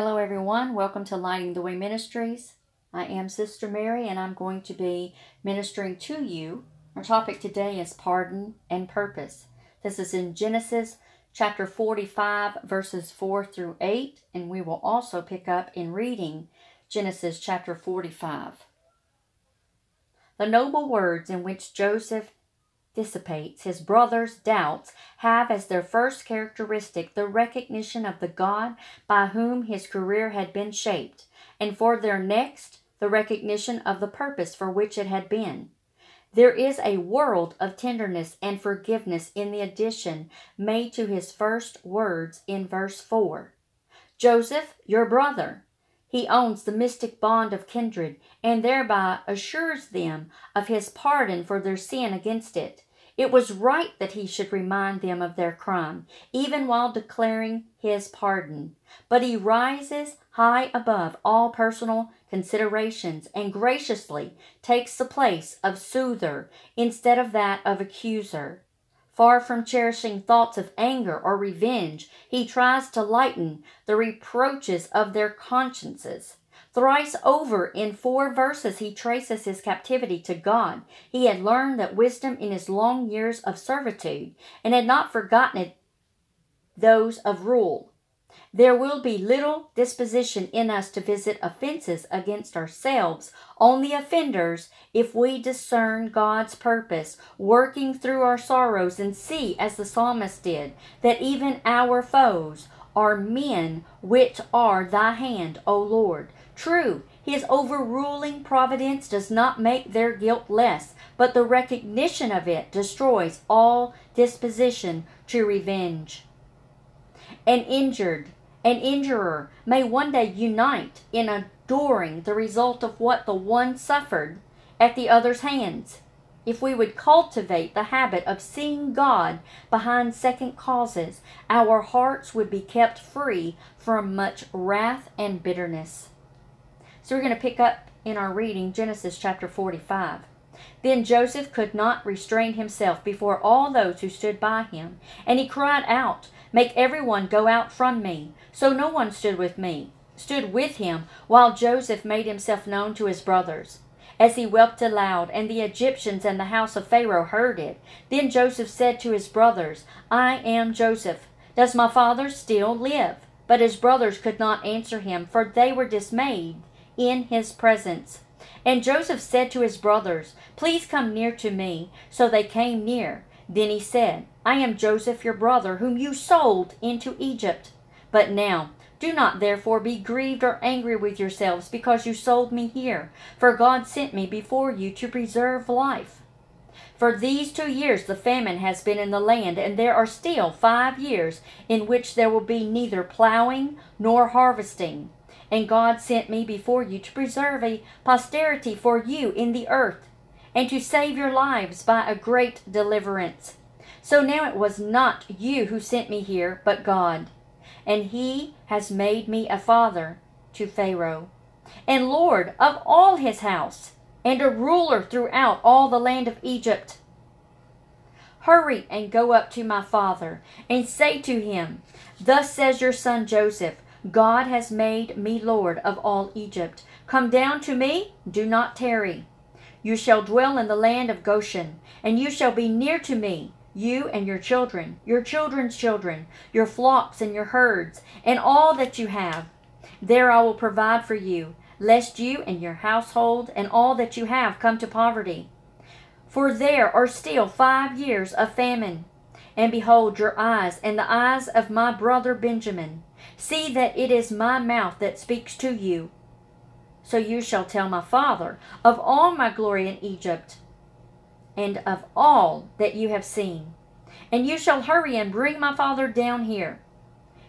Hello everyone, welcome to Lighting the Way Ministries. I am Sister Mary and I'm going to be ministering to you. Our topic today is pardon and purpose. This is in Genesis chapter 45 verses 4 through 8, and we will also pick up in reading Genesis chapter 45. The noble words in which Joseph dissipates his brother's doubts have as their first characteristic the recognition of the God by whom his career had been shaped, and for their next, the recognition of the purpose for which it had been. There is a world of tenderness and forgiveness in the addition made to his first words in verse 4. Joseph, your brother. He owns the mystic bond of kindred and thereby assures them of his pardon for their sin against it. It was right that he should remind them of their crime, even while declaring his pardon. But he rises high above all personal considerations and graciously takes the place of soother instead of that of accuser. Far from cherishing thoughts of anger or revenge, he tries to lighten the reproaches of their consciences. Thrice over in 4 verses he traces his captivity to God. He had learned that wisdom in his long years of servitude and had not forgotten those of rule. There will be little disposition in us to visit offenses against ourselves on the offenders if we discern God's purpose working through our sorrows and see, as the psalmist did, that even our foes are men which are thy hand, O Lord. True, his overruling providence does not make their guilt less, but the recognition of it destroys all disposition to revenge. An injurer may one day unite in adoring the result of what the one suffered at the other's hands. If we would cultivate the habit of seeing God behind second causes, our hearts would be kept free from much wrath and bitterness. So we're going to pick up in our reading Genesis chapter 45. Then Joseph could not restrain himself before all those who stood by him, and he cried out, "Make everyone go out from me." So no one stood with him, while Joseph made himself known to his brothers. As he wept aloud, and the Egyptians and the house of Pharaoh heard it, then Joseph said to his brothers, "I am Joseph. Does my father still live?" But his brothers could not answer him, for they were dismayed in his presence. And Joseph said to his brothers, "Please come near to me." So they came near. Then he said, "I am Joseph your brother, whom you sold into Egypt. But now, do not therefore be grieved or angry with yourselves because you sold me here, for God sent me before you to preserve life. For these 2 years the famine has been in the land, and there are still 5 years in which there will be neither plowing nor harvesting. And God sent me before you to preserve a posterity for you in the earth, and to save your lives by a great deliverance. So now it was not you who sent me here, but God. And he has made me a father to Pharaoh, and Lord of all his house, and a ruler throughout all the land of Egypt. Hurry and go up to my father, and say to him, Thus says your son Joseph, God has made me Lord of all Egypt. Come down to me, do not tarry. You shall dwell in the land of Goshen, and you shall be near to me, you and your children, your children's children, your flocks and your herds, and all that you have. There I will provide for you, lest you and your household and all that you have come to poverty. For there are still 5 years of famine. And behold, your eyes and the eyes of my brother Benjamin. See that it is my mouth that speaks to you. So you shall tell my father of all my glory in Egypt, and of all that you have seen. And you shall hurry and bring my father down here."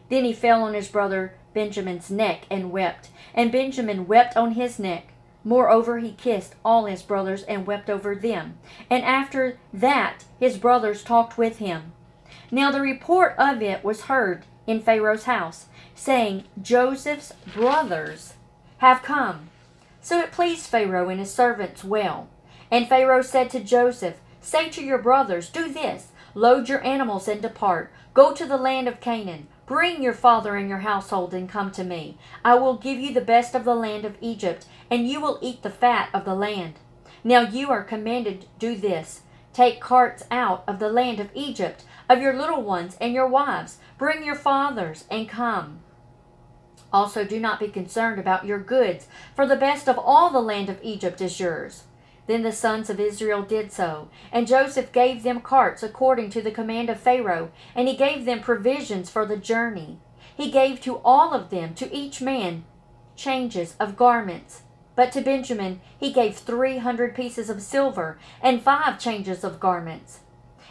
Then he fell on his brother Benjamin's neck and wept, and Benjamin wept on his neck. Moreover, he kissed all his brothers and wept over them. And after that his brothers talked with him. Now the report of it was heard in Pharaoh's house, saying, "Joseph's brothers have come." So it pleased Pharaoh and his servants well. And Pharaoh said to Joseph, "Say to your brothers, do this, load your animals and depart. Go to the land of Canaan. Bring your father and your household and come to me. I will give you the best of the land of Egypt, and you will eat the fat of the land. Now you are commanded to do this. Take carts out of the land of Egypt, of your little ones and your wives. Bring your fathers and come. Also do not be concerned about your goods, for the best of all the land of Egypt is yours. Then the sons of Israel did so, and Joseph gave them carts according to the command of Pharaoh, and he gave them provisions for the journey. He gave to all of them, to each man, changes of garments. But to Benjamin he gave 300 pieces of silver and 5 changes of garments.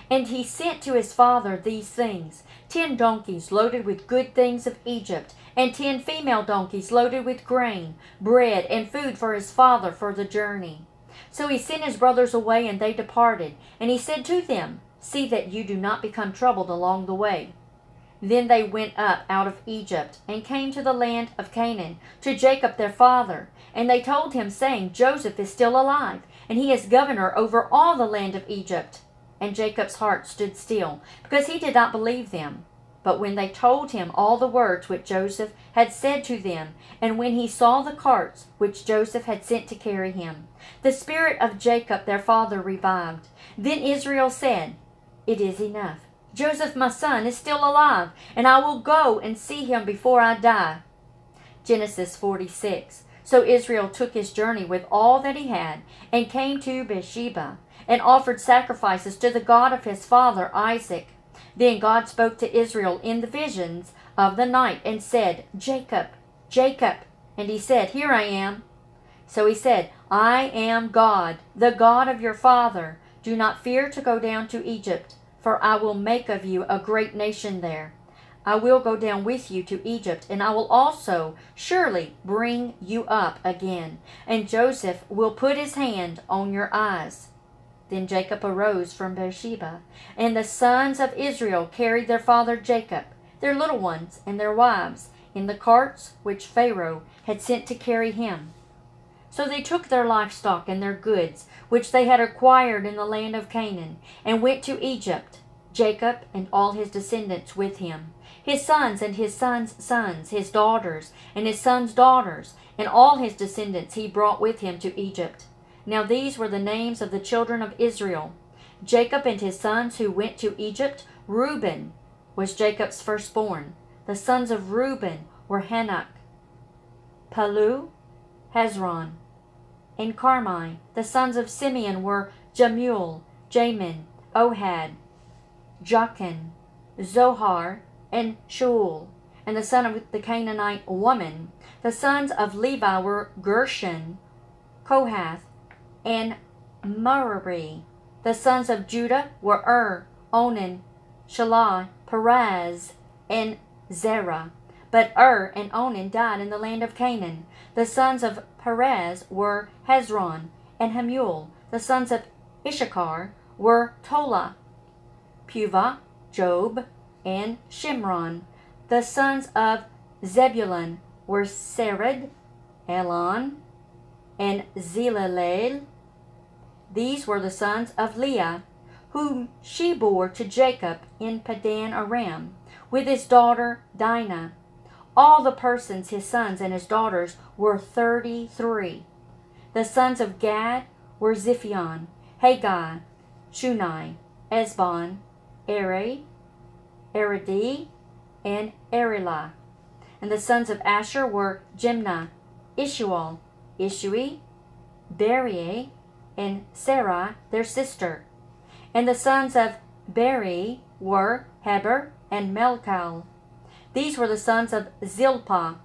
And he sent to his father these things: 10 donkeys loaded with good things of Egypt, and 10 female donkeys loaded with grain, bread, and food for his father for the journey. So he sent his brothers away, and they departed. And he said to them, See that you do not become troubled along the way. Then they went up out of Egypt, and came to the land of Canaan, to Jacob their father. And they told him, saying, Joseph is still alive, and he is governor over all the land of Egypt. And Jacob's heart stood still, because he did not believe them. But when they told him all the words which Joseph had said to them, and when he saw the carts which Joseph had sent to carry him, the spirit of Jacob their father revived. Then Israel said, It is enough. Joseph my son is still alive, and I will go and see him before I die. Genesis 46. So Israel took his journey with all that he had, and came to Beersheba, and offered sacrifices to the God of his father Isaac. Then God spoke to Israel in the visions of the night, and said, Jacob, Jacob. And he said, Here I am. So he said, I am God, the God of your father. Do not fear to go down to Egypt, for I will make of you a great nation there. I will go down with you to Egypt, and I will also surely bring you up again, and Joseph will put his hand on your eyes. Then Jacob arose from Beersheba, and the sons of Israel carried their father Jacob, their little ones, and their wives, in the carts which Pharaoh had sent to carry him. So they took their livestock and their goods, which they had acquired in the land of Canaan, and went to Egypt, Jacob and all his descendants with him, his sons and his sons' sons, his daughters and his sons' daughters, and all his descendants he brought with him to Egypt. Now these were the names of the children of Israel. Jacob and his sons who went to Egypt: Reuben was Jacob's firstborn. The sons of Reuben were Hanok, Palu, Hezron, and Carmi. The sons of Simeon were Jemuel, Jamin, Ohad, Jachin, Zohar, and Shaul. And the son of the Canaanite woman. The sons of Levi were Gershon, Kohath, and Merari. The sons of Judah were Onan, Shelah, Perez, and Zerah. But and Onan died in the land of Canaan. The sons of Perez were Hezron and Hamuel. The sons of Issachar were Tola, Puvah, Job, and Shimron. The sons of Zebulun were Sered, Elon, and Zelalel. These were the sons of Leah, whom she bore to Jacob in Padan Aram, with his daughter Dinah. All the persons, his sons and his daughters, were 33. The sons of Gad were Ziphion, Haggai, Shunai, Esbon, Eri, Eredi, and Erilah. And the sons of Asher were Jimnah, Ishuel, Ishui, Beria, and Sarah, their sister. And the sons of Beri were Heber and Melchal. These were the sons of Zilpah,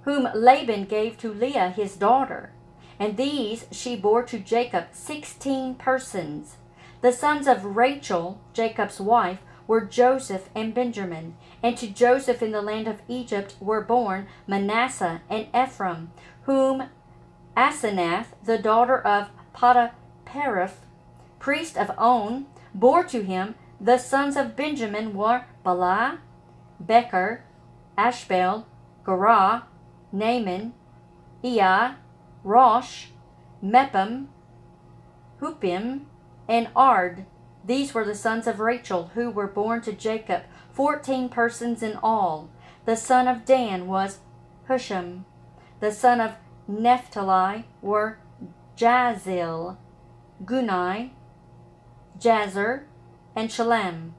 whom Laban gave to Leah his daughter. And these she bore to Jacob 16 persons. The sons of Rachel, Jacob's wife, were Joseph and Benjamin. And to Joseph in the land of Egypt were born Manasseh and Ephraim, whom Asenath, the daughter of Potipherath, priest of On, bore to him. The sons of Benjamin were Bela, Becher, Ashbel, Gorah, Naaman, Ea, Rosh, Mepham, Hupim, and Ard. These were the sons of Rachel, who were born to Jacob 14 persons in all. The son of Dan was Husham. The son of Naphtali were Jazil, Gunai, Jazer, and Shalem.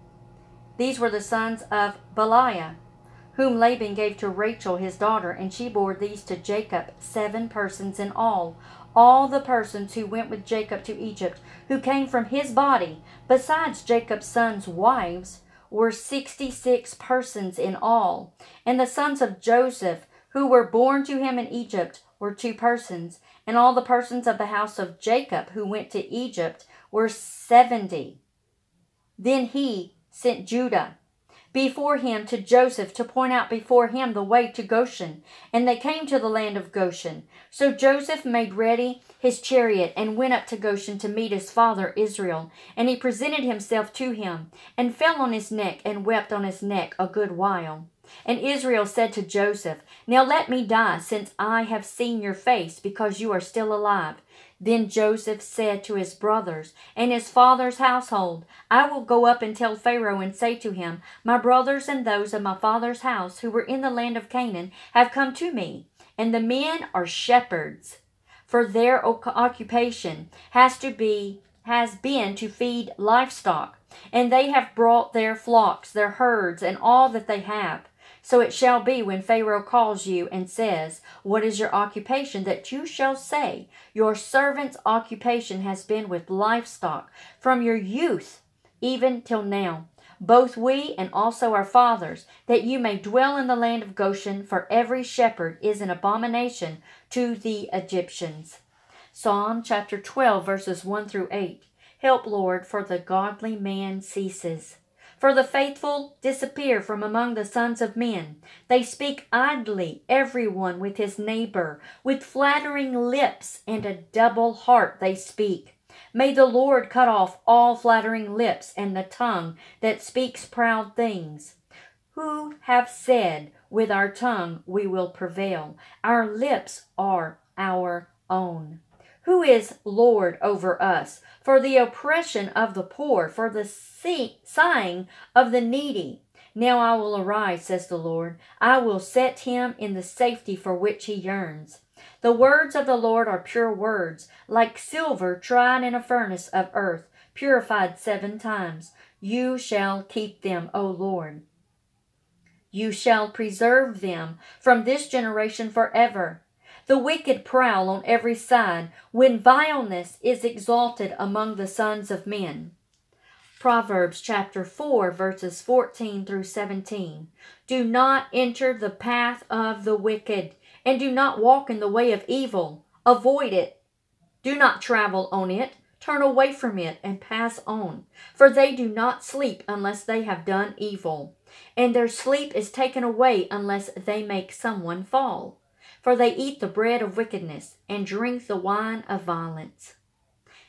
These were the sons of Beliah, whom Laban gave to Rachel his daughter, and she bore these to Jacob, 7 persons in all. All the persons who went with Jacob to Egypt, who came from his body, besides Jacob's sons' wives, were 66 persons in all. And the sons of Joseph, who were born to him in Egypt, were 2 persons. And all the persons of the house of Jacob who went to Egypt were 70. Then he sent Judah before him to Joseph to point out before him the way to Goshen. And they came to the land of Goshen. So Joseph made ready his chariot and went up to Goshen to meet his father Israel. And he presented himself to him and fell on his neck and wept on his neck a good while. And Israel said to Joseph, Now let me die, since I have seen your face, because you are still alive. Then Joseph said to his brothers and his father's household, I will go up and tell Pharaoh and say to him, My brothers and those of my father's house who were in the land of Canaan have come to me, and the men are shepherds. For their occupation has been to feed livestock, and they have brought their flocks, their herds, and all that they have. So it shall be when Pharaoh calls you and says, What is your occupation? That you shall say, Your servant's occupation has been with livestock from your youth even till now, both we and also our fathers, that you may dwell in the land of Goshen, for every shepherd is an abomination to the Egyptians. Psalm chapter 12, verses 1 through 8. Help, Lord, for the godly man ceases. For the faithful disappear from among the sons of men. They speak idly, every one with his neighbor. With flattering lips and a double heart they speak. May the Lord cut off all flattering lips and the tongue that speaks proud things. Who have said, With our tongue we will prevail. Our lips are our own. Who is Lord over us? For the oppression of the poor, for the sighing of the needy. Now I will arise, says the Lord. I will set him in the safety for which he yearns. The words of the Lord are pure words, like silver tried in a furnace of earth, purified 7 times. You shall keep them, O Lord. You shall preserve them from this generation forever. The wicked prowl on every side when vileness is exalted among the sons of men. Proverbs chapter 4, verses 14 through 17. Do not enter the path of the wicked, and do not walk in the way of evil. Avoid it. Do not travel on it. Turn away from it and pass on. For they do not sleep unless they have done evil, and their sleep is taken away unless they make someone fall. For they eat the bread of wickedness and drink the wine of violence.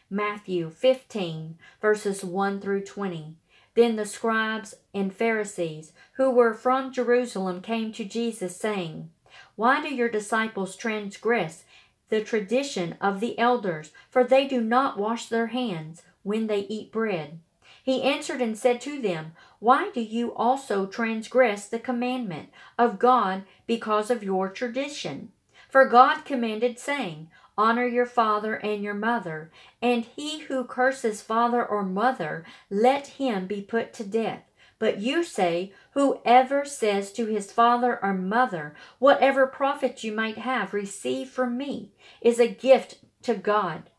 Matthew 15, verses 1 through 20. Then the scribes and Pharisees who were from Jerusalem came to Jesus, saying, Why do your disciples transgress the tradition of the elders? For they do not wash their hands when they eat bread. He answered and said to them, Why do you also transgress the commandment of God because of your tradition? For God commanded, saying, Honor your father and your mother, and he who curses father or mother, let him be put to death. But you say, Whoever says to his father or mother, Whatever profit you might have received from me is a gift to God,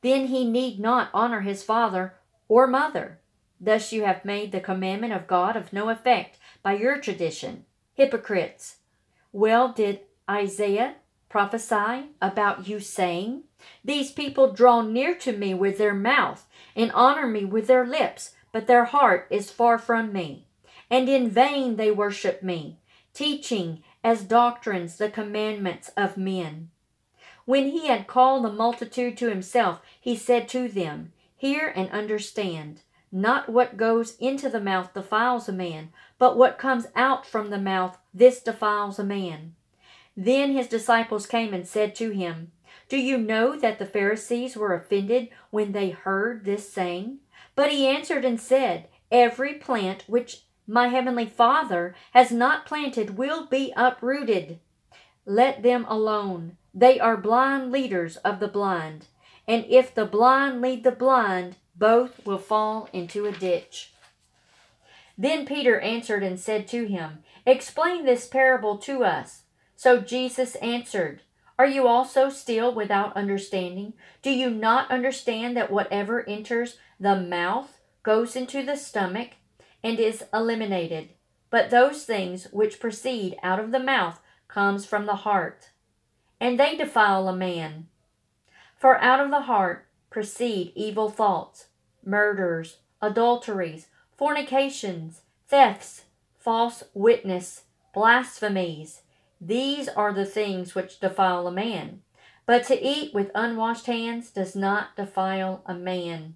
then he need not honor his father or mother. Thus you have made the commandment of God of no effect by your tradition. Hypocrites! Well did Isaiah prophesy about you, saying, These people draw near to me with their mouth and honor me with their lips, but their heart is far from me. And in vain they worship me, teaching as doctrines the commandments of men. When he had called the multitude to himself, he said to them, Hear and understand. Not what goes into the mouth defiles a man, but what comes out from the mouth, this defiles a man. Then his disciples came and said to him, Do you know that the Pharisees were offended when they heard this saying? But he answered and said, Every plant which my heavenly Father has not planted will be uprooted. Let them alone. They are blind leaders of the blind. And if the blind lead the blind, both will fall into a ditch. Then Peter answered and said to him, Explain this parable to us. So Jesus answered, Are you also still without understanding? Do you not understand that whatever enters the mouth goes into the stomach and is eliminated? But those things which proceed out of the mouth comes from the heart, and they defile a man. For out of the heart proceed evil thoughts, murders, adulteries, fornications, thefts, false witness, blasphemies. These are the things which defile a man. But to eat with unwashed hands does not defile a man.